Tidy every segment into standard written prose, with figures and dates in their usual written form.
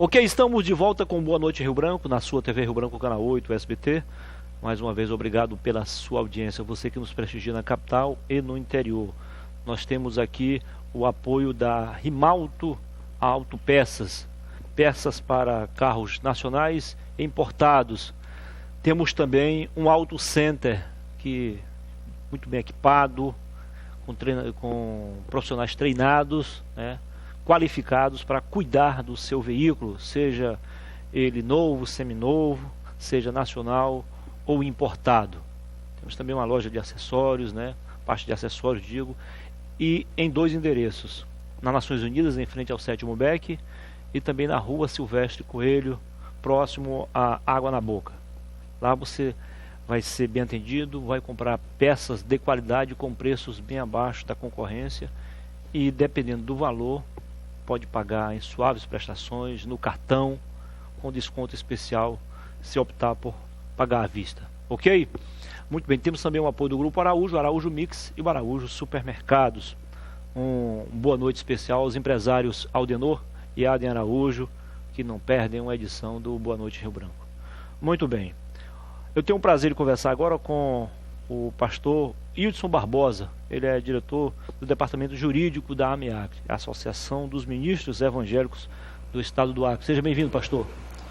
Ok, estamos de volta com Boa Noite Rio Branco, na sua TV Rio Branco, Canal 8, SBT. Mais uma vez, obrigado pela sua audiência, você que nos prestigia na capital e no interior. Nós temos aqui o apoio da Rimalto Autopeças, peças para carros nacionais e importados. Temos também um Auto Center, que muito bem equipado, com profissionais treinados, né, qualificados para cuidar do seu veículo, seja ele novo, seminovo, seja nacional ou importado. Temos também uma loja de acessórios, né, parte de acessórios, digo, e em 2 endereços, nas Nações Unidas, em frente ao 7º Beck, e também na Rua Silvestre Coelho, próximo à Água na Boca. Lá você vai ser bem atendido, vai comprar peças de qualidade com preços bem abaixo da concorrência e, dependendo do valor, pode pagar em suaves prestações, no cartão, com desconto especial, se optar por pagar à vista. Ok? Muito bem, temos também o apoio do Grupo Araújo, Araújo Mix e o Araújo Supermercados. Boa noite especial aos empresários Aldenor e Aden Araújo, que não perdem uma edição do Boa Noite Rio Branco. Muito bem. Eu tenho o prazer de conversar agora com o pastor Hildson Barbosa. Ele é diretor do Departamento Jurídico da AMEAC, a Associação dos Ministros Evangélicos do Estado do Acre. Seja bem-vindo, pastor.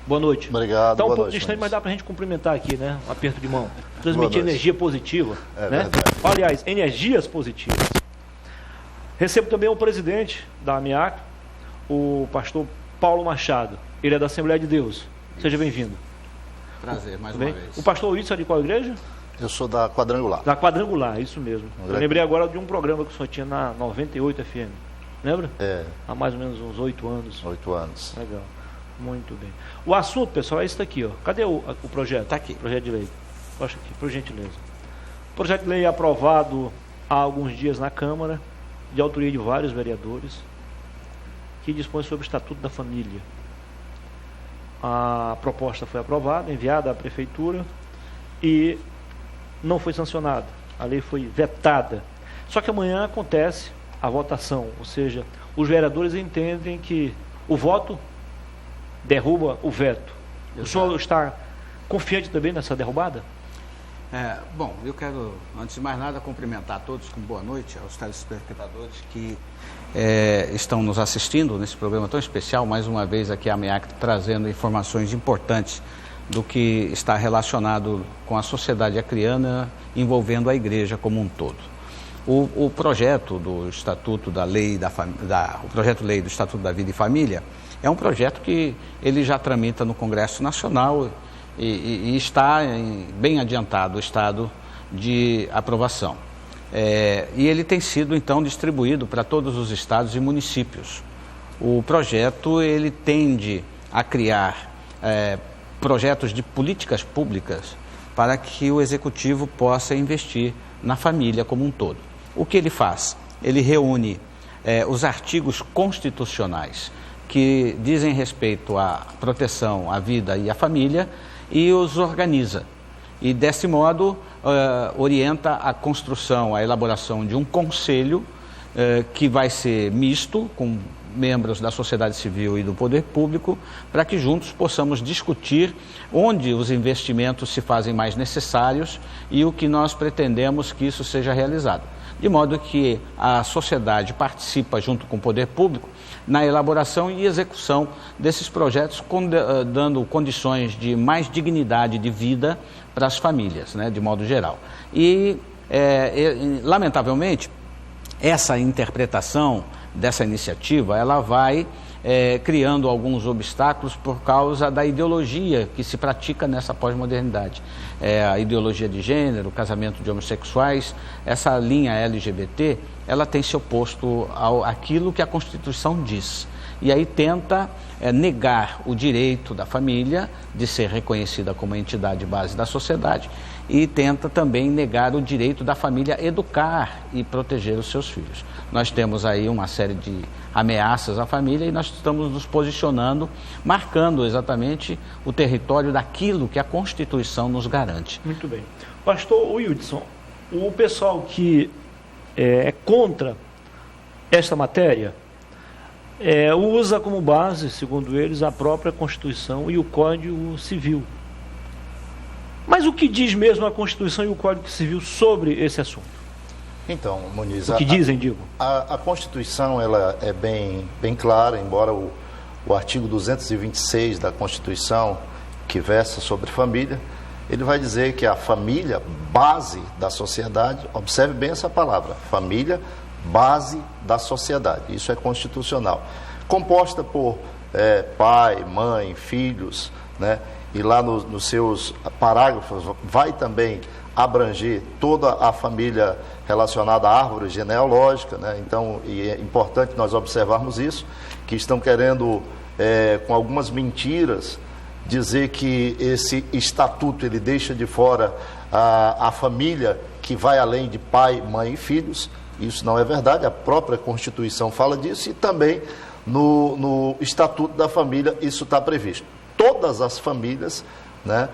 Boa noite. Obrigado. Está um pouco distante, mas dá para a gente cumprimentar aqui, né? Um aperto de mão. Transmitir energia positiva. Né? Aliás, energias positivas. Recebo também o presidente da AMEAC, o pastor Paulo Machado. Ele é da Assembleia de Deus. Seja bem-vindo. Prazer, mais uma vez. O pastor Wilson é de qual igreja? Eu sou da Quadrangular. Da Quadrangular, isso mesmo. Eu lembrei agora de um programa que o senhor tinha na 98 FM. Lembra? É. Há mais ou menos uns 8 anos. 8 anos. Legal. Muito bem. O assunto, pessoal, é esse daqui, ó. Cadê o projeto? Está aqui. Projeto de lei. Mostra aqui, por gentileza. O projeto de lei é aprovado há alguns dias na Câmara, de autoria de vários vereadores, que dispõe sobre o Estatuto da Família. A proposta foi aprovada, enviada à Prefeitura e não foi sancionada. A lei foi vetada. Só que amanhã acontece a votação, ou seja, os vereadores entendem que o voto derruba o veto. Exato. O senhor está confiante também nessa derrubada? Bom, eu quero, antes de mais nada, cumprimentar a todos com boa noite, aos telespectadores que estão nos assistindo nesse programa tão especial. Mais uma vez aqui a AMEAC trazendo informações importantes do que está relacionado com a sociedade acreana, envolvendo a igreja como um todo. O projeto do Estatuto da Lei o projeto de lei do Estatuto da Vida e Família é um projeto que ele já tramita no Congresso Nacional e está bem adiantado o estado de aprovação. E ele tem sido, então, distribuído para todos os estados e municípios. O projeto, ele tende a criar projetos de políticas públicas para que o Executivo possa investir na família como um todo. O que ele faz? Ele reúne os artigos constitucionais que dizem respeito à proteção à vida e à família e os organiza. E, desse modo, orienta a construção, a elaboração de um conselho que vai ser misto, com membros da sociedade civil e do poder público, para que juntos possamos discutir onde os investimentos se fazem mais necessários e o que nós pretendemos que isso seja realizado. De modo que a sociedade participa junto com o poder público na elaboração e execução desses projetos, dando condições de mais dignidade de vida para as famílias, né, de modo geral. Lamentavelmente, essa interpretação dessa iniciativa, ela vai criando alguns obstáculos por causa da ideologia que se pratica nessa pós-modernidade. A ideologia de gênero, casamento de homossexuais, essa linha LGBT, ela tem se oposto àquilo que a Constituição diz. E aí tenta negar o direito da família de ser reconhecida como entidade base da sociedade e tenta também negar o direito da família educar e proteger os seus filhos. Nós temos aí uma série de ameaças à família e nós estamos nos posicionando, marcando exatamente o território daquilo que a Constituição nos garante. Muito bem. Pastor Wilson, o pessoal que é contra esta matéria usa como base, segundo eles, a própria Constituição e o Código Civil. Mas o que diz mesmo a Constituição e o Código Civil sobre esse assunto? Então, Muniz, O que dizem, digo? a Constituição ela é bem clara, embora o artigo 226 da Constituição, que versa sobre família, ele vai dizer que a família, base da sociedade, observe bem essa palavra, família, base da sociedade, isso é constitucional, composta por pai, mãe, filhos, né? E lá nos seus parágrafos vai também abranger toda a família relacionada à árvore genealógica, né? Então, e é importante nós observarmos isso, que estão querendo, com algumas mentiras, dizer que esse estatuto ele deixa de fora a família que vai além de pai, mãe e filhos. Isso não é verdade, a própria Constituição fala disso e também no Estatuto da Família isso está previsto. Todas as famílias, né,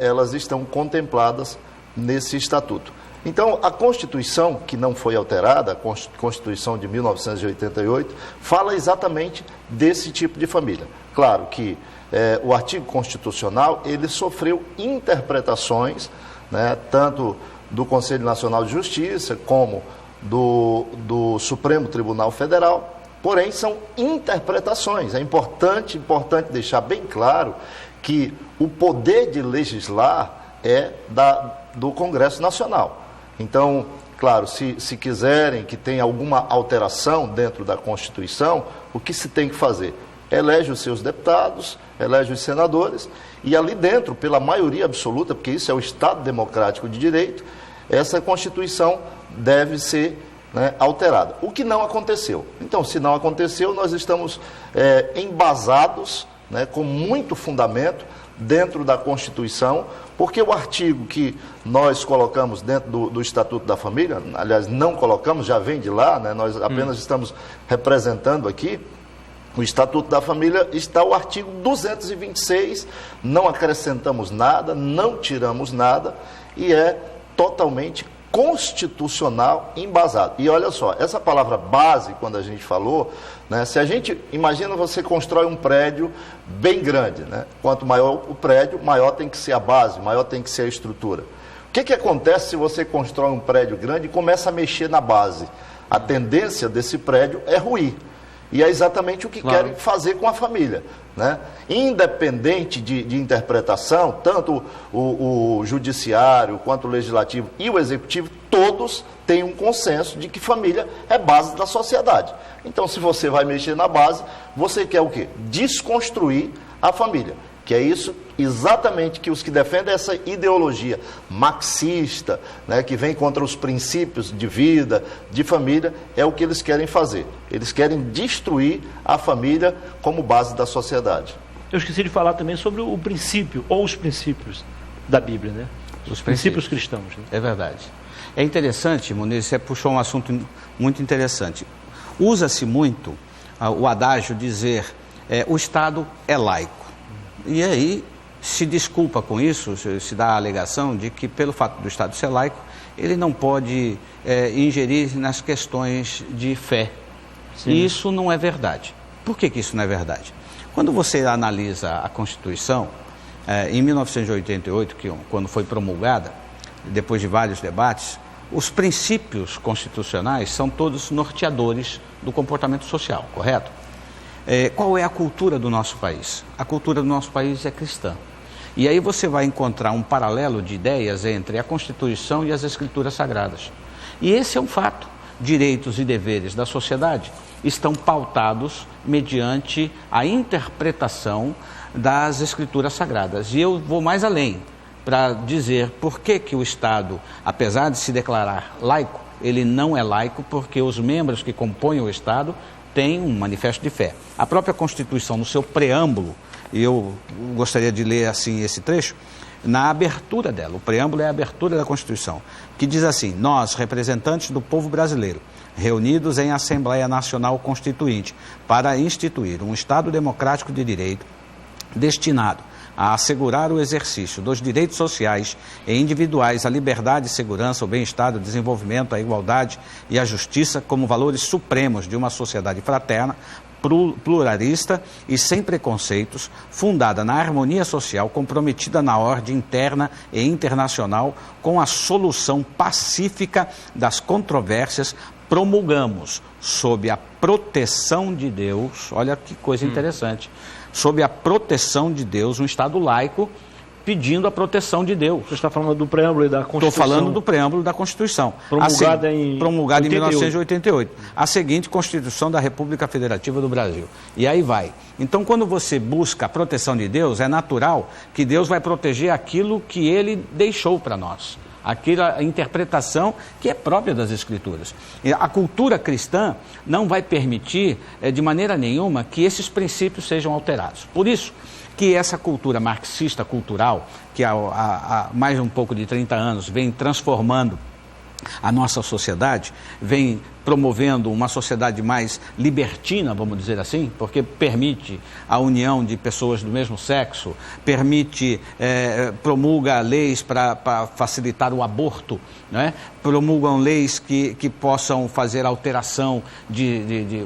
elas estão contempladas nesse Estatuto. Então, a Constituição, que não foi alterada, a Constituição de 1988, fala exatamente desse tipo de família. Claro que o artigo constitucional, ele sofreu interpretações, né, tanto do Conselho Nacional de Justiça, como do Supremo Tribunal Federal, porém são interpretações. É importante deixar bem claro que o poder de legislar é do Congresso Nacional. Então, claro, se quiserem que tenha alguma alteração dentro da Constituição, o que se tem que fazer? Elege os seus deputados, elege os senadores, e ali dentro, pela maioria absoluta, porque isso é o Estado Democrático de Direito, essa Constituição deve ser, né, alterada. O que não aconteceu. Então, se não aconteceu, nós estamos embasados, né, com muito fundamento dentro da Constituição, porque o artigo que nós colocamos dentro do Estatuto da Família, aliás, não colocamos, já vem de lá, né, nós apenas estamos representando aqui, o Estatuto da Família está o artigo 226, não acrescentamos nada, não tiramos nada, e é totalmente constitucional embasado. E olha só, essa palavra base, quando a gente falou, né, se a gente, imagina você constrói um prédio bem grande, né? Quanto maior o prédio, maior tem que ser a base, maior tem que ser a estrutura. O que acontece se você constrói um prédio grande e começa a mexer na base? A tendência desse prédio é ruir. E é exatamente o que querem fazer com a família, né? Independente de interpretação, tanto o judiciário, quanto o legislativo e o executivo, todos têm um consenso de que família é base da sociedade. Então, se você vai mexer na base, você quer o quê? Desconstruir a família. Que é isso exatamente que os que defendem essa ideologia marxista, né, que vem contra os princípios de vida, de família, é o que eles querem fazer. Eles querem destruir a família como base da sociedade. Eu esqueci de falar também sobre o princípio, ou os princípios da Bíblia, né? Os princípios cristãos. Né? É verdade. É interessante, Muniz, você puxou um assunto muito interessante. Usa-se muito o adágio dizer o Estado é laico. E aí se desculpa com isso, se dá a alegação de que pelo fato do Estado ser laico, ele não pode ingerir nas questões de fé. Sim. E isso não é verdade. Por que isso não é verdade? Quando você analisa a Constituição, em 1988, quando foi promulgada, depois de vários debates, os princípios constitucionais são todos norteadores do comportamento social, correto? Qual é a cultura do nosso país? A cultura do nosso país é cristã. E aí você vai encontrar um paralelo de ideias entre a Constituição e as Escrituras Sagradas. E esse é um fato. Direitos e deveres da sociedade estão pautados mediante a interpretação das Escrituras Sagradas. E eu vou mais além para dizer por que o Estado, apesar de se declarar laico, ele não é laico, porque os membros que compõem o Estado tem um manifesto de fé. A própria Constituição, no seu preâmbulo, e eu gostaria de ler assim esse trecho, na abertura dela, o preâmbulo é a abertura da Constituição, que diz assim: nós, representantes do povo brasileiro, reunidos em Assembleia Nacional Constituinte, para instituir um Estado democrático de direito, destinado a assegurar o exercício dos direitos sociais e individuais, a liberdade, segurança, o bem-estar, o desenvolvimento, a igualdade e a justiça como valores supremos de uma sociedade fraterna, pluralista e sem preconceitos, fundada na harmonia social, comprometida na ordem interna e internacional com a solução pacífica das controvérsias, promulgamos, sob a proteção de Deus, olha que coisa interessante, sob a proteção de Deus, um Estado laico pedindo a proteção de Deus. Você está falando do preâmbulo e da Constituição? Estou falando do preâmbulo da Constituição. Promulgada em 1988. A seguinte Constituição da República Federativa do Brasil. E aí vai. Então, quando você busca a proteção de Deus, é natural que Deus vai proteger aquilo que Ele deixou para nós. Aquela interpretação que é própria das Escrituras. E a cultura cristã não vai permitir, de maneira nenhuma, que esses princípios sejam alterados. Por isso que essa cultura marxista cultural, que há mais um pouco de 30 anos vem transformando a nossa sociedade, vem promovendo uma sociedade mais libertina, vamos dizer assim, porque permite a união de pessoas do mesmo sexo, promulga leis para facilitar o aborto, né? Promulgam leis que possam fazer alteração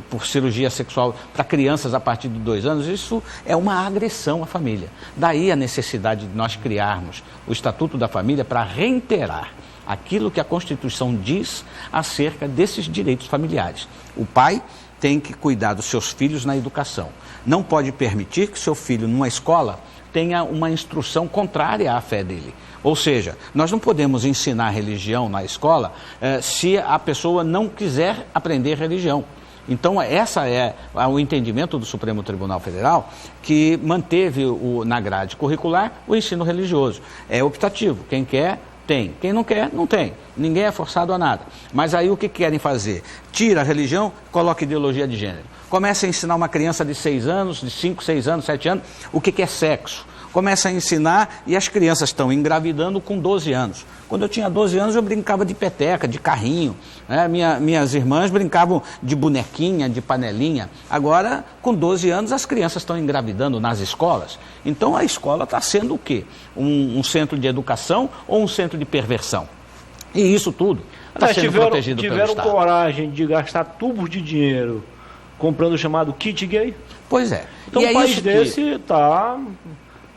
por cirurgia sexual para crianças a partir de 2 anos. Isso é uma agressão à família. Daí a necessidade de nós criarmos o Estatuto da Família para reiterar aquilo que a Constituição diz acerca desses direitos familiares. O pai tem que cuidar dos seus filhos na educação. Não pode permitir que seu filho, numa escola, tenha uma instrução contrária à fé dele. Ou seja, nós não podemos ensinar religião na escola se a pessoa não quiser aprender religião. Então, essa é o entendimento do Supremo Tribunal Federal, que manteve na grade curricular o ensino religioso. É optativo, quem quer tem, quem não quer, não tem. Ninguém é forçado a nada. Mas aí o que querem fazer? Tira a religião, coloca ideologia de gênero. Começa a ensinar uma criança de 6 anos, de 5, 6 anos, 7 anos, o que é sexo. Começa a ensinar e as crianças estão engravidando com 12 anos. Quando eu tinha 12 anos eu brincava de peteca, de carrinho, né? Minhas irmãs brincavam de bonequinha, de panelinha. Agora, com 12 anos, as crianças estão engravidando nas escolas. Então a escola está sendo o quê? Um centro de educação ou um centro de perversão? E isso tudo está sendo protegido pelo Estado. Tiveram coragem de gastar tubos de dinheiro comprando o chamado kit gay? Pois é. Então um país desse está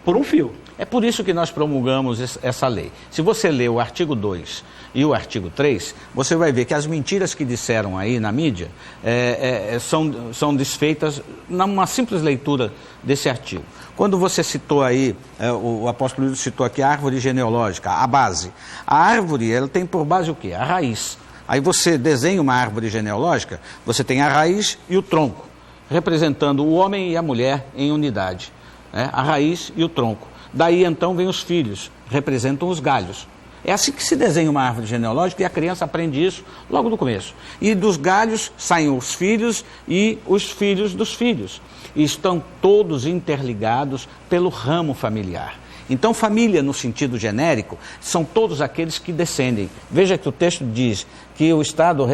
por um fio. É por isso que nós promulgamos essa lei. Se você ler o artigo 2 e o artigo 3, você vai ver que as mentiras que disseram aí na mídia são desfeitas numa simples leitura desse artigo. Quando você citou aí, o apóstolo Luiz citou aqui a árvore genealógica, a base. A árvore, ela tem por base o quê? A raiz. Aí você desenha uma árvore genealógica, você tem a raiz e o tronco, representando o homem e a mulher em unidade. A raiz e o tronco. Daí então vem os filhos, representam os galhos. É assim que se desenha uma árvore genealógica e a criança aprende isso logo no começo. E dos galhos saem os filhos e os filhos dos filhos. E estão todos interligados pelo ramo familiar. Então, família, no sentido genérico, são todos aqueles que descendem. Veja que o texto diz que o Estado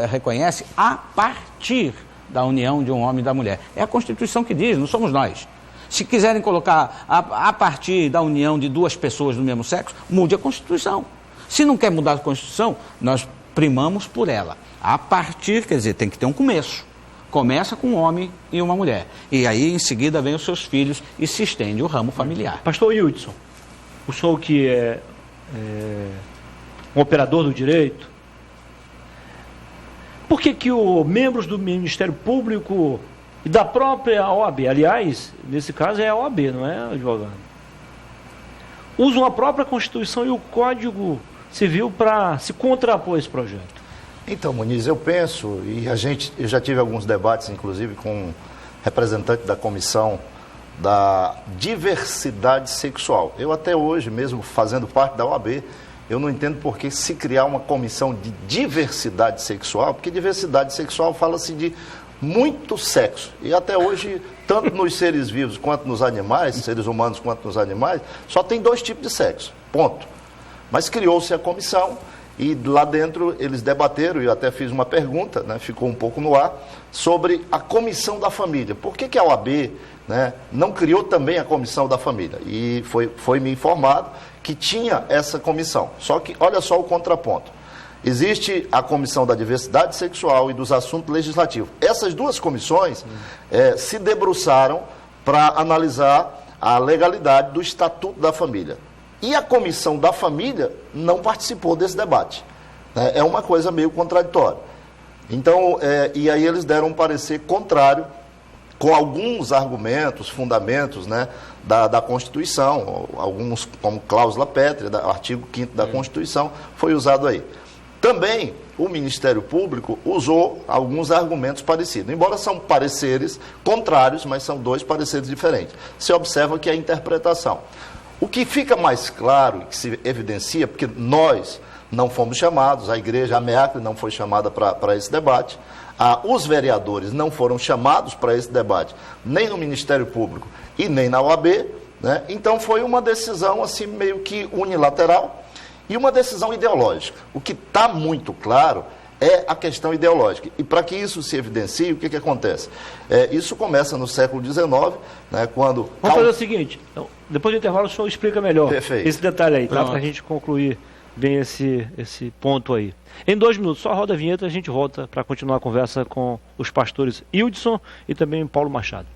reconhece a partir da união de um homem e da mulher. É a Constituição que diz, não somos nós. Se quiserem colocar a partir da união de 2 pessoas do mesmo sexo, mude a Constituição. Se não quer mudar a Constituição, nós primamos por ela. A partir, quer dizer, tem que ter um começo. Começa com um homem e uma mulher. E aí, em seguida, vem os seus filhos e se estende o ramo familiar. Pastor Hildson, o senhor que é um operador do direito, por que os membros do Ministério Público e da própria OAB, aliás, nesse caso é a OAB, não é advogado, usam a própria Constituição e o Código Civil para se contrapor a esse projeto? Então, Muniz, eu penso, eu já tive alguns debates, inclusive, com um representante da Comissão da Diversidade Sexual. Eu até hoje, mesmo fazendo parte da OAB, eu não entendo por que se criar uma comissão de diversidade sexual, porque diversidade sexual fala-se de muito sexo. E até hoje, tanto nos seres vivos quanto nos animais, seres humanos quanto nos animais, só tem 2 tipos de sexo. Ponto. Mas criou-se a comissão E lá dentro eles debateram, e eu até fiz uma pergunta, né, ficou um pouco no ar, sobre a comissão da família. Por que a OAB, né, não criou também a comissão da família? E foi me informado que tinha essa comissão. Só que, olha só o contraponto. Existe a Comissão da Diversidade Sexual e dos Assuntos Legislativos. Essas duas comissões se debruçaram para analisar a legalidade do Estatuto da Família. E a Comissão da Família não participou desse debate. Né? É uma coisa meio contraditória. Então, e aí eles deram um parecer contrário, com alguns argumentos, fundamentos, né, da Constituição, alguns como cláusula pétrea, artigo 5º da Constituição, foi usado aí. Também o Ministério Público usou alguns argumentos parecidos, embora são pareceres contrários, mas são dois pareceres diferentes. Você observa que é a interpretação. O que fica mais claro, que se evidencia, porque nós não fomos chamados, a igreja, a MEACRE não foi chamada para esse debate, os vereadores não foram chamados para esse debate, nem no Ministério Público e nem na OAB, né? Então foi uma decisão assim meio que unilateral e uma decisão ideológica. O que está muito claro é a questão ideológica. E para que isso se evidencie, o que acontece? Isso começa no século XIX, né, quando... Vamos fazer o seguinte, depois do intervalo o senhor explica melhor. Perfeito. Esse detalhe aí, tá? Para a gente concluir bem esse ponto aí. Em 2 minutos, só roda a vinheta, a gente volta para continuar a conversa com os pastores Hildson e também Paulo Machado.